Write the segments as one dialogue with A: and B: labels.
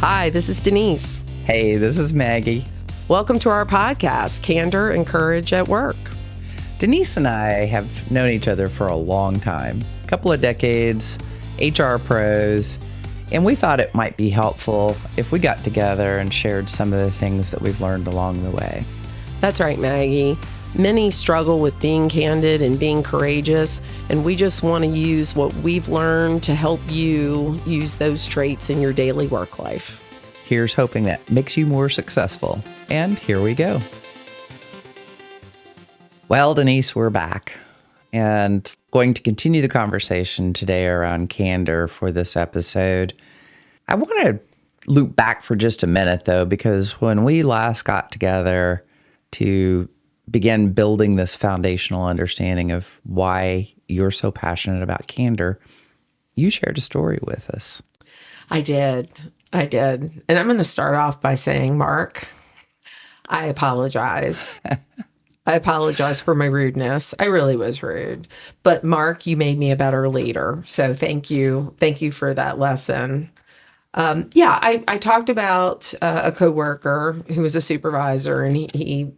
A: Hi, this is Denise.
B: Hey, this is Maggie.
A: Welcome to our podcast, Candor and Courage at Work.
B: Denise and I have known each other for a long time, a couple of decades, HR pros, and we thought it might be helpful if we got together and shared some of the things that we've learned along the way.
A: That's right, Maggie. Many struggle with being candid and being courageous, and we just want to use what we've learned to help you use those traits in your daily work life.
B: Here's hoping that makes you more successful. And here we go. Well, Denise, we're back and going to continue the conversation today around candor for this episode. I want to loop back for just a minute, though, because when we last got together to begin building this foundational understanding of why you're so passionate about candor, you shared a story with us.
A: I did. And I'm going to start off by saying, Mark, I apologize. I apologize for my rudeness. I really was rude. But Mark, you made me a better leader. So thank you. Thank you for that lesson. I talked about a coworker who was a supervisor, and he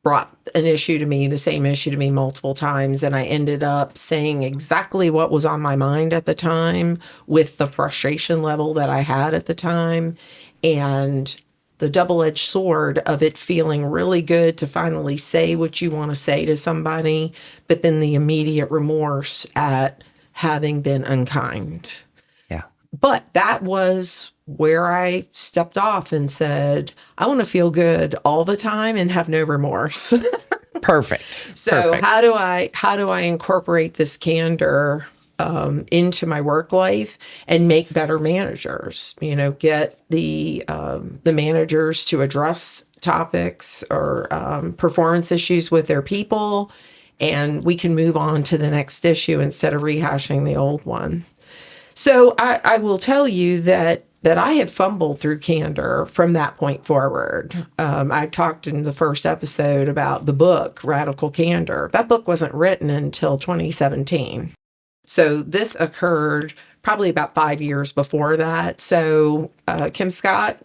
A: brought an issue to me, the same issue to me multiple times. And I ended up saying exactly what was on my mind at the time with the frustration level that I had at the time and the double-edged sword of it feeling really good to finally say what you want to say to somebody, but then the immediate remorse at having been unkind.
B: Yeah.
A: But that was where I stepped off and said, I want to feel good all the time and have no remorse.
B: Perfect.
A: So how do I incorporate this candor into my work life and make better managers? Get the managers to address topics or performance issues with their people, and we can move on to the next issue instead of rehashing the old one. So I will tell you that I have fumbled through candor from that point forward. I talked in the first episode about the book, Radical Candor. That book wasn't written until 2017. So this occurred probably about 5 years before that. So Kim Scott,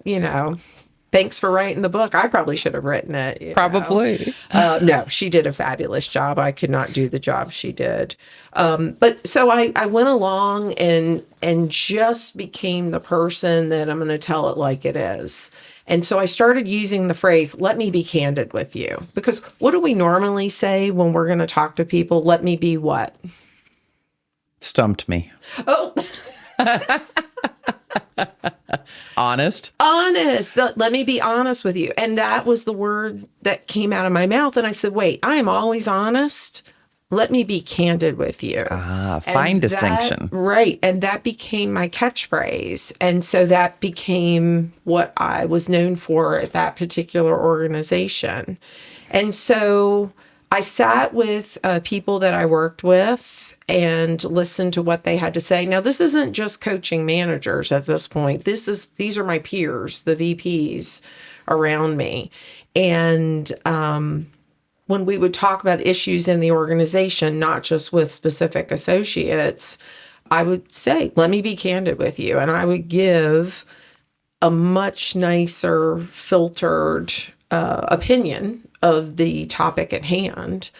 A: thanks for writing the book. I probably should have written it.
B: Probably.
A: No, she did a fabulous job. I could not do the job she did. But so I went along and just became the person that I'm going to tell it like it is. And so I started using the phrase, let me be candid with you. Because what do we normally say when we're going to talk to people? Let me be what?
B: Stumped me.
A: Oh,
B: Honest.
A: Let me be honest with you. And that was the word that came out of my mouth. And I said, wait, I am always honest. Let me be candid with you.
B: Fine distinction.
A: Right. And that became my catchphrase. And so that became what I was known for at that particular organization. And so I sat with people that I worked with and listened to what they had to say. Now, this isn't just coaching managers at this point. These are my peers, the VPs around me. And when we would talk about issues in the organization, not just with specific associates, I would say, let me be candid with you. And I would give a much nicer, filtered opinion of the topic at hand.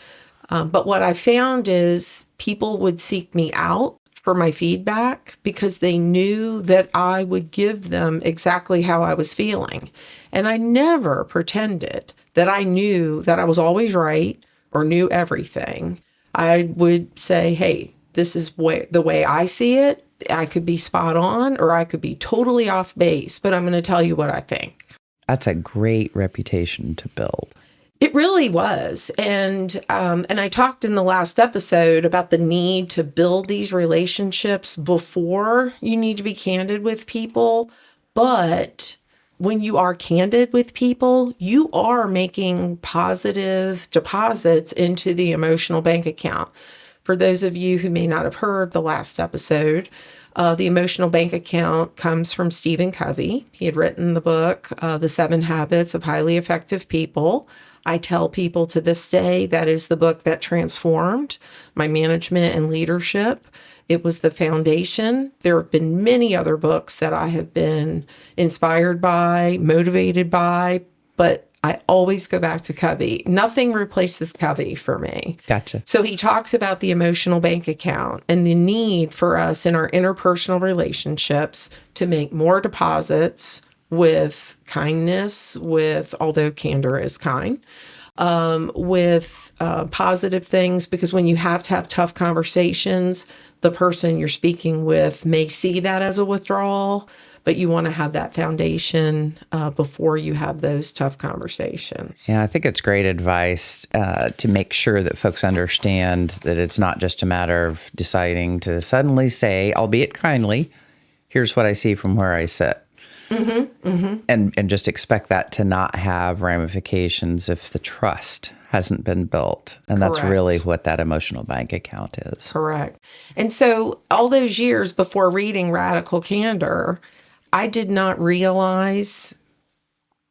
A: But what I found is people would seek me out for my feedback because they knew that I would give them exactly how I was feeling. And I never pretended that I knew that I was always right or knew everything. I would say, hey, this is the way I see it. I could be spot on or I could be totally off base, but I'm going to tell you what I think.
B: That's a great reputation to build.
A: It really was. And I talked in the last episode about the need to build these relationships before you need to be candid with people. But when you are candid with people, you are making positive deposits into the emotional bank account. For those of you who may not have heard the last episode, the emotional bank account comes from Stephen Covey. He had written the book, The 7 Habits of Highly Effective People. I tell people to this day that is the book that transformed my management and leadership. It was the foundation. There have been many other books that I have been inspired by, motivated by, but I always go back to Covey. Nothing replaces Covey for me.
B: Gotcha.
A: So he talks about the emotional bank account and the need for us in our interpersonal relationships to make more deposits with kindness, with, although candor is kind, with positive things, because when you have to have tough conversations, the person you're speaking with may see that as a withdrawal, but you want to have that foundation before you have those tough conversations.
B: Yeah, I think it's great advice to make sure that folks understand that it's not just a matter of deciding to suddenly say, albeit kindly, here's what I see from where I sit. And just expect that to not have ramifications if the trust hasn't been built. And that's
A: Correct.
B: really what that emotional bank account is.
A: Correct. And so all those years before reading Radical Candor, I did not realize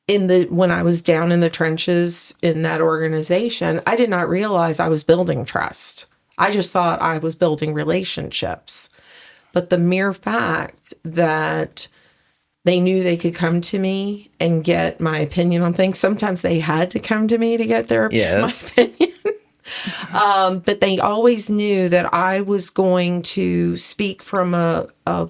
A: when I was down in the trenches in that organization, I did not realize I was building trust. I just thought I was building relationships. But the mere fact that they knew they could come to me and get my opinion on things. Sometimes they had to come to me to get my opinion. But they always knew that I was going to speak from a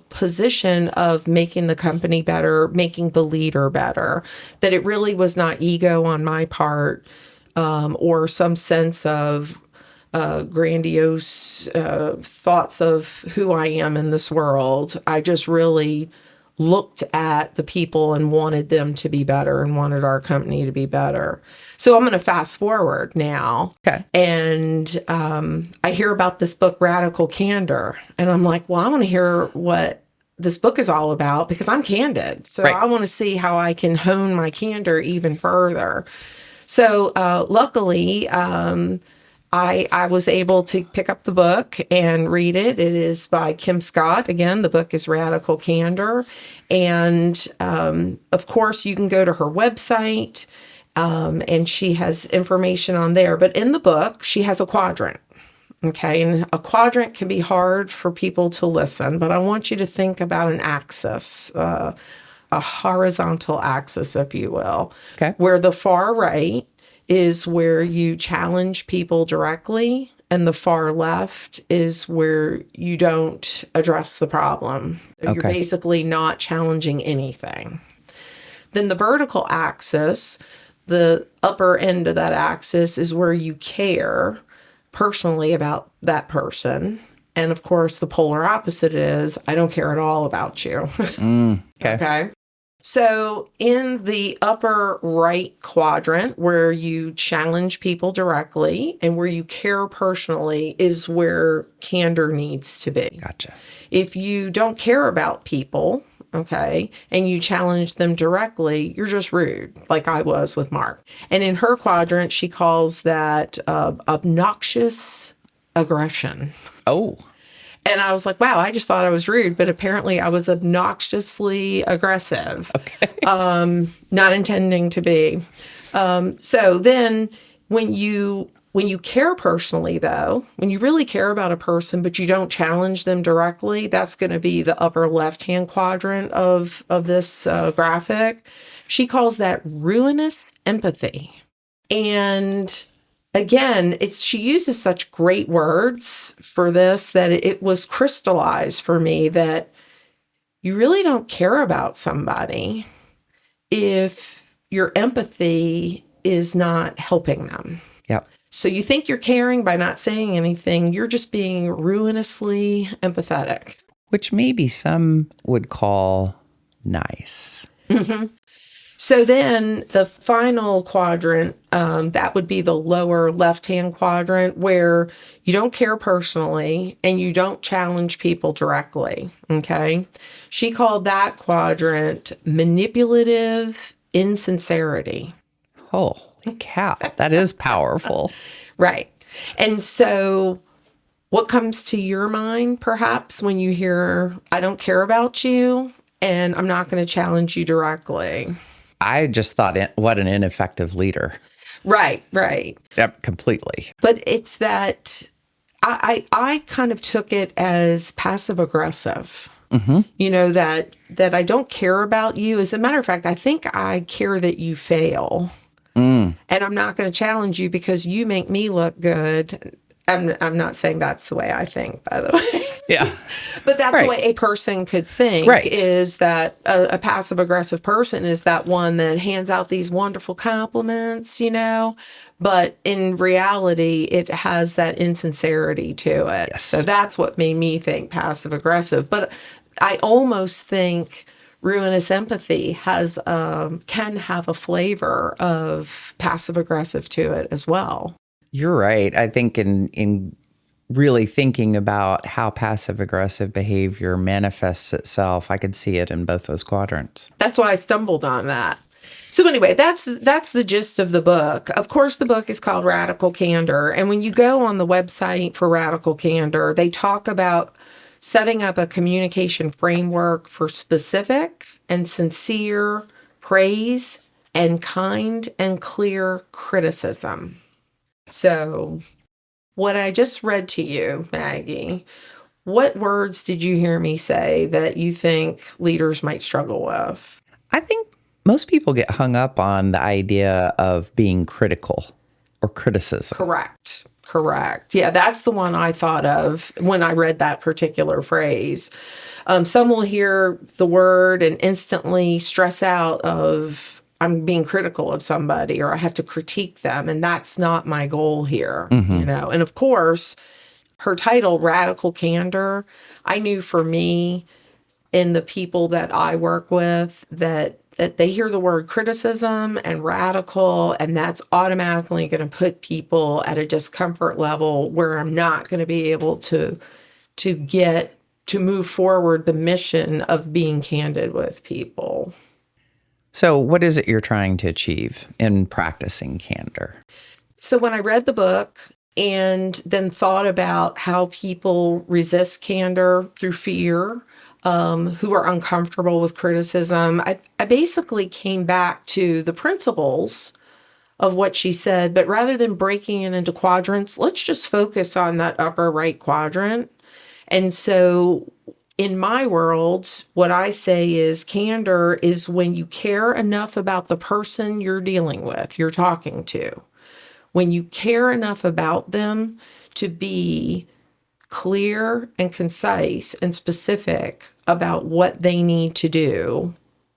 A: position of making the company better, making the leader better, that it really was not ego on my part or some sense of grandiose thoughts of who I am in this world. I just really looked at the people and wanted them to be better and wanted our company to be better. So I'm going to fast forward now.
B: Okay.
A: And I hear about this book, Radical Candor. And I'm like, well, I want to hear what this book is all about because I'm candid. So I want to see how I can hone my candor even further. So luckily, I was able to pick up the book and read it. It is by Kim Scott. Again, the book is Radical Candor. And of course, you can go to her website and she has information on there. But in the book, she has a quadrant. Okay. And a quadrant can be hard for people to listen, but I want you to think about an axis, a horizontal axis, if you will, where the far right is where you challenge people directly, and the far left is where you don't address the problem. You're basically not challenging anything. Then the vertical axis, the upper end of that axis, is where you care personally about that person. And of course, the polar opposite is, I don't care at all about you. Okay. So in the upper right quadrant, where you challenge people directly and where you care personally, is where candor needs to be.
B: Gotcha.
A: If you don't care about people, okay, and you challenge them directly, you're just rude, like I was with Mark. And in her quadrant, she calls that obnoxious aggression.
B: Oh.
A: And I was like, wow, I just thought I was rude, but apparently I was obnoxiously aggressive. Not intending to be. So then when you care personally, though, when you really care about a person, but you don't challenge them directly, that's going to be the upper left-hand quadrant of this graphic. She calls that ruinous empathy. And again, she uses such great words for this that it was crystallized for me that you really don't care about somebody if your empathy is not helping them.
B: Yep.
A: So you think you're caring by not saying anything. You're just being ruinously empathetic.
B: Which maybe some would call nice.
A: Mm-hmm. So then the final quadrant, that would be the lower left-hand quadrant, where you don't care personally and you don't challenge people directly, okay? She called that quadrant manipulative insincerity.
B: Holy cow, that is powerful.
A: Right. And so what comes to your mind, perhaps, when you hear, I don't care about you and I'm not going to challenge you directly?
B: I just thought, what an ineffective leader.
A: Right, right.
B: Yep, completely.
A: But it's that I kind of took it as passive aggressive. That I don't care about you. As a matter of fact, I think I care that you fail. And I'm not going to challenge you because you make me look good. I'm not saying that's the way I think, by the way.
B: Yeah.
A: But that's
B: Right.
A: the way a person could think,
B: Right.
A: is that a passive aggressive person is that one that hands out these wonderful compliments, but in reality, it has that insincerity to it.
B: Yes.
A: So that's what made me think passive aggressive. But I almost think Ruinous Empathy can have a flavor of passive aggressive to it as well.
B: You're right. I think in really thinking about how passive aggressive behavior manifests itself, I could see it in both those quadrants.
A: That's why I stumbled on that. So anyway, that's the gist of the book. Of course, the book is called Radical Candor. And when you go on the website for Radical Candor, they talk about setting up a communication framework for specific and sincere praise and kind and clear criticism. So what I just read to you, Maggie, what words did you hear me say that you think leaders might struggle with?
B: I think most people get hung up on the idea of being critical or criticism.
A: Correct. Yeah, that's the one I thought of when I read that particular phrase. Some will hear the word and instantly stress out of, I'm being critical of somebody or I have to critique them. And that's not my goal here, And of course, her title, Radical Candor, I knew for me and the people that I work with that they hear the word criticism and radical, and that's automatically going to put people at a discomfort level where I'm not going to be able to get to move forward the mission of being candid with people.
B: So what is it you're trying to achieve in practicing candor?
A: So when I read the book and then thought about how people resist candor through fear, who are uncomfortable with criticism, I basically came back to the principles of what she said, but rather than breaking it into quadrants, let's just focus on that upper right quadrant. And so in my world, what I say is candor is when you care enough about the person you're dealing with, you're talking to, when you care enough about them to be clear and concise and specific about what they need to do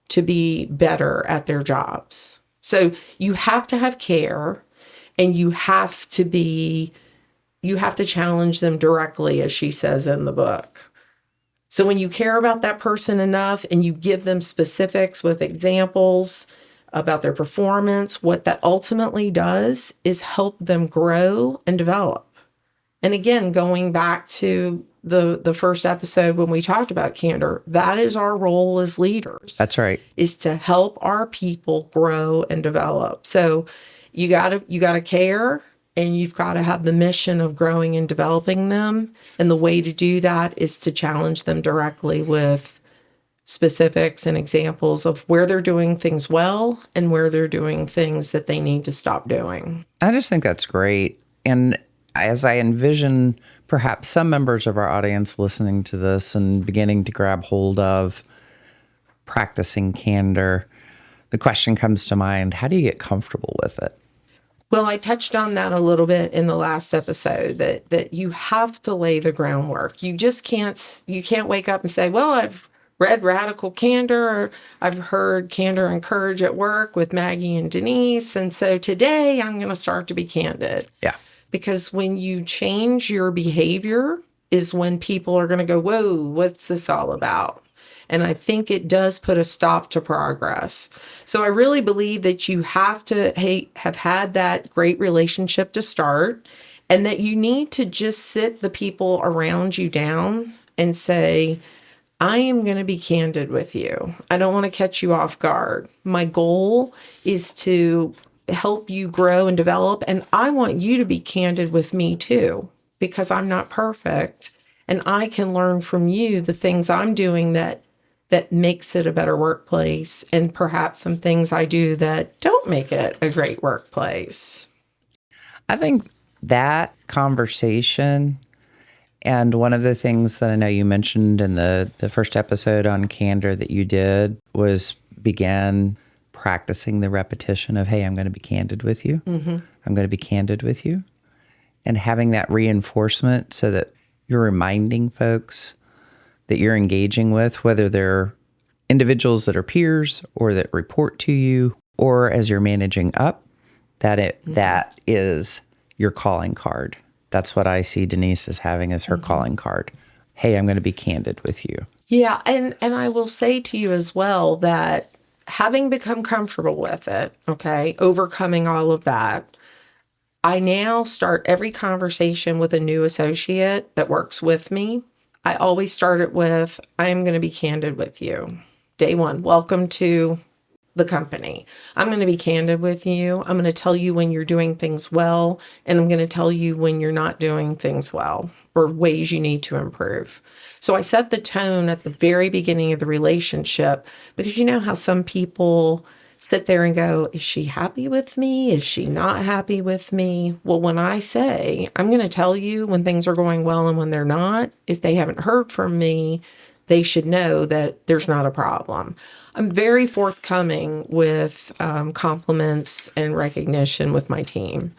A: to be better at their jobs. So you have to have care and you have to challenge them directly, as she says in the book. So when you care about that person enough and you give them specifics with examples about their performance, what that ultimately does is help them grow and develop. And again, going back to the first episode when we talked about candor, that is our role as leaders.
B: That's right.
A: Is to help our people grow and develop. So you gotta care, and you've got to have the mission of growing and developing them. And the way to do that is to challenge them directly with specifics and examples of where they're doing things well and where they're doing things that they need to stop doing.
B: I just think that's great. And as I envision perhaps some members of our audience listening to this and beginning to grab hold of practicing candor, the question comes to mind, how do you get comfortable with it?
A: Well, I touched on that a little bit in the last episode, that you have to lay the groundwork. You can't wake up and say, well, I've read Radical Candor, or I've heard Candor and Courage at Work with Maggie and Denise, and so today I'm going to start to be candid.
B: Yeah.
A: Because when you change your behavior is when people are going to go, whoa, what's this all about? And I think it does put a stop to progress. So I really believe that you have to have had that great relationship to start, and that you need to just sit the people around you down and say, I am going to be candid with you. I don't want to catch you off guard. My goal is to help you grow and develop. And I want you to be candid with me too, because I'm not perfect. And I can learn from you the things I'm doing that that makes it a better workplace, and perhaps some things I do that don't make it a great workplace.
B: I think that conversation, and one of the things that I know you mentioned in the first episode on candor that you did was began practicing the repetition of, hey, I'm going to be candid with you. Mm-hmm. I'm going to be candid with you. And having that reinforcement so that you're reminding folks that you're engaging with, whether they're individuals that are peers or that report to you, or as you're managing up, that is your calling card. That's what I see Denise as having as her calling card. Hey, I'm going to be candid with you.
A: Yeah, and I will say to you as well that having become comfortable with it, okay, overcoming all of that, I now start every conversation with a new associate that works with me. I always start it with, I'm going to be candid with you. Day one, welcome to the company. I'm going to be candid with you. I'm going to tell you when you're doing things well, and I'm going to tell you when you're not doing things well or ways you need to improve. So I set the tone at the very beginning of the relationship, because you know how some people sit there and go, is she happy with me? Is she not happy with me? Well, when I say, I'm going to tell you when things are going well and when they're not, if they haven't heard from me, they should know that there's not a problem. I'm very forthcoming with compliments and recognition with my team.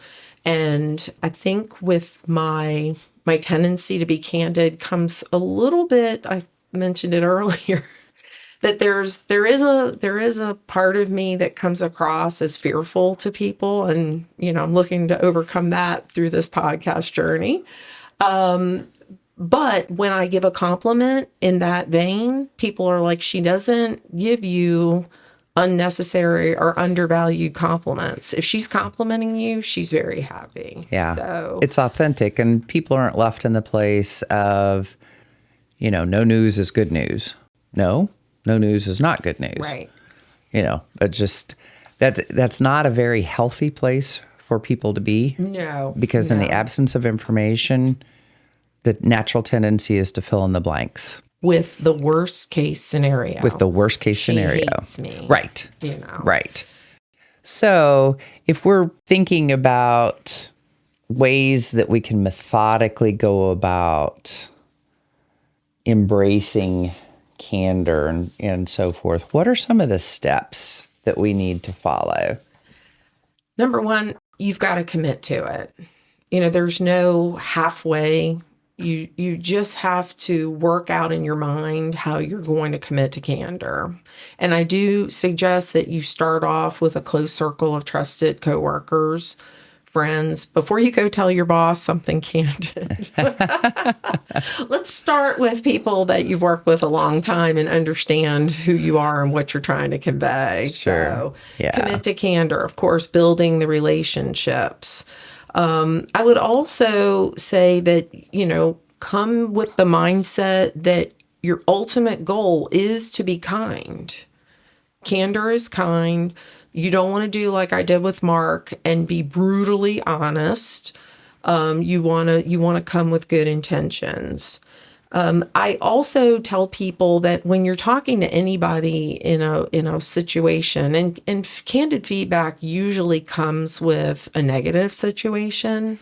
A: And I think with my tendency to be candid comes a little bit, I mentioned it earlier, that there is a part of me that comes across as fearful to people, and I'm looking to overcome that through this podcast journey. But when I give a compliment in that vein, people are like, she doesn't give you unnecessary or undervalued compliments. If she's complimenting you, she's very happy.
B: Yeah.
A: So
B: It's authentic, and people aren't left in the place of, no news is good news. No news is not good news.
A: right.
B: But just that's not a very healthy place for people to be.
A: No.
B: Because in the absence of information, the natural tendency is to fill in the blanks.
A: With the worst case scenario.
B: She
A: hates me.
B: Right. Right. So if we're thinking about ways that we can methodically go about embracing candor and so forth, what are some of the steps that we need to follow?
A: Number one, you've got to commit to it. There's no halfway. You just have to work out in your mind how you're going to commit to candor. And I do suggest that you start off with a close circle of trusted coworkers, friends, before you go tell your boss something candid. Let's start with people that you've worked with a long time and understand who you are and what you're trying to convey.
B: Sure.
A: So
B: Yeah.
A: Commit to candor, of course, building the relationships. I would also say that, come with the mindset that your ultimate goal is to be kind. Candor is kind. You don't want to do like I did with Mark and be brutally honest. You want to come with good intentions. I also tell people that when you're talking to anybody in a situation, and candid feedback usually comes with a negative situation.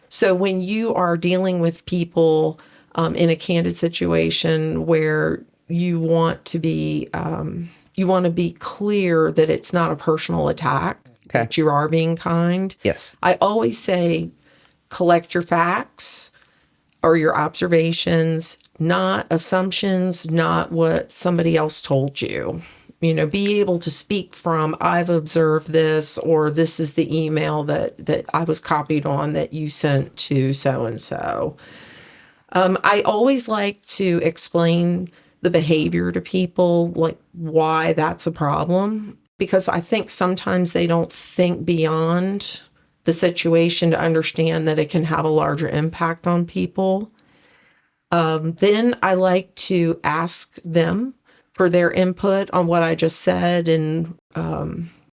A: So when you are dealing with people in a candid situation where you want to be clear that it's not a personal attack, that you are being kind.
B: Yes.
A: I always say, collect your facts or your observations, not assumptions, not what somebody else told you. Be able to speak from, I've observed this, or this is the email that I was copied on that you sent to so-and-so. I always like to explain the behavior to people, like why that's a problem, because I think sometimes they don't think beyond the situation to understand that it can have a larger impact on people. Then I like to ask them for their input on what I just said, and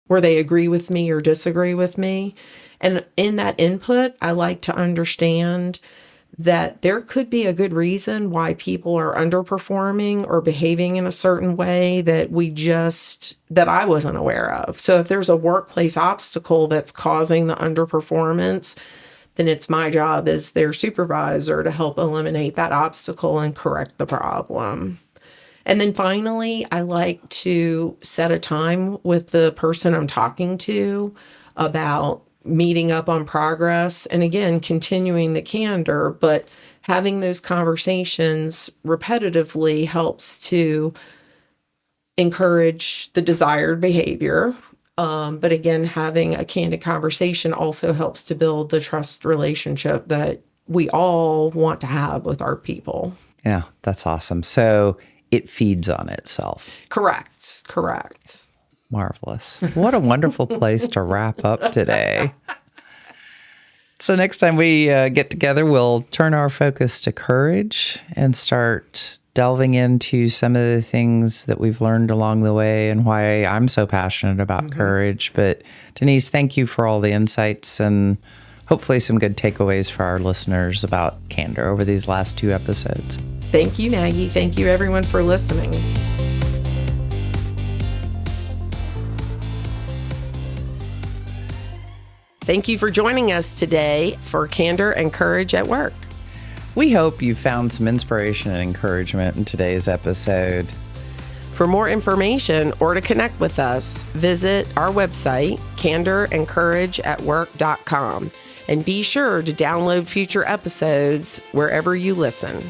A: where they agree with me or disagree with me. And in that input, I like to understand that there could be a good reason why people are underperforming or behaving in a certain way that I wasn't aware of. So if there's a workplace obstacle that's causing the underperformance, then it's my job as their supervisor to help eliminate that obstacle and correct the problem. And then finally, I like to set a time with the person I'm talking to about meeting up on progress. And again, continuing the candor, but having those conversations repetitively helps to encourage the desired behavior. But again, having a candid conversation also helps to build the trust relationship that we all want to have with our people.
B: Yeah, that's awesome. So it feeds on itself.
A: Correct.
B: Marvelous. What a wonderful place to wrap up today. So next time we get together, we'll turn our focus to courage and start delving into some of the things that we've learned along the way and why I'm so passionate about courage. But Denise, thank you for all the insights and hopefully some good takeaways for our listeners about candor over these last 2 episodes.
A: Thank you, Maggie. Thank you, everyone, for listening. Thank you for joining us today for Candor and Courage at Work.
B: We hope you found some inspiration and encouragement in today's episode.
A: For more information or to connect with us, visit our website, candorandcourageatwork.com, and be sure to download future episodes wherever you listen.